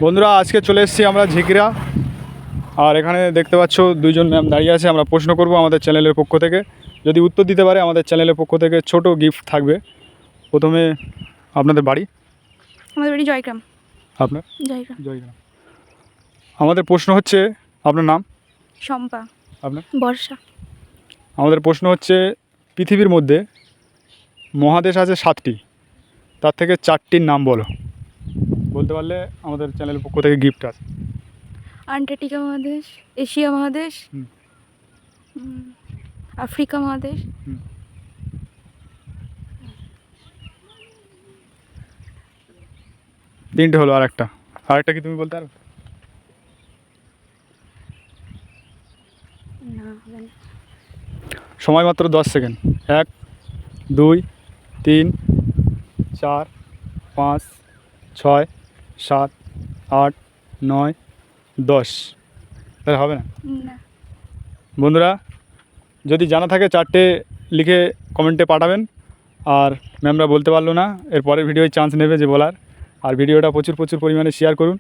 বন্ধুরা আজকে চলে এসেছি আমরা ঝিকরা, আর এখানে দেখতে পাচ্ছ দুইজন ম্যাম দাঁড়িয়ে আছে। আমরা প্রশ্ন করব আমাদের চ্যানেলের পক্ষ থেকে, যদি উত্তর দিতে পারে আমাদের চ্যানেলের পক্ষ থেকে ছোট গিফট থাকবে। প্রথমে আপনাদের বাড়ি? আমাদের বাড়ি জয়গ্রাম। আপনার? জয়গ্রাম। জয়গ্রাম। আমাদের প্রশ্ন হচ্ছে, আপনার নাম? শম্পা। আপনার? বর্ষা। আমাদের প্রশ্ন হচ্ছে, পৃথিবীর মধ্যে মহাদেশ আছে 7টি, তার থেকে 4টির নাম বলো। বলতে পারলে আমাদের চ্যানেলের পক্ষ থেকে গিফট আছে। আন্টার্কটিকা মহাদেশ, এশিয়া মহাদেশ, আফ্রিকা মহাদেশ, তিনটে হলো, আরেকটা কি তুমি বলতে পারো? না হবে না। সময় মাত্র 10 সেকেন্ড। 1 2 3 4 5 6 7 8 9 10। তাহলে হবে না? না। বন্ধুরা যদি জানা থাকে 4টে লিখে কমেন্টে পাঠাবেন। আর ম্যামরা বলতে পারলো না, এর পরের ভিডিওয় চান্স নেবে যে বলার। আর ভিডিওটা প্রচুর পরিমাণে শেয়ার করুন।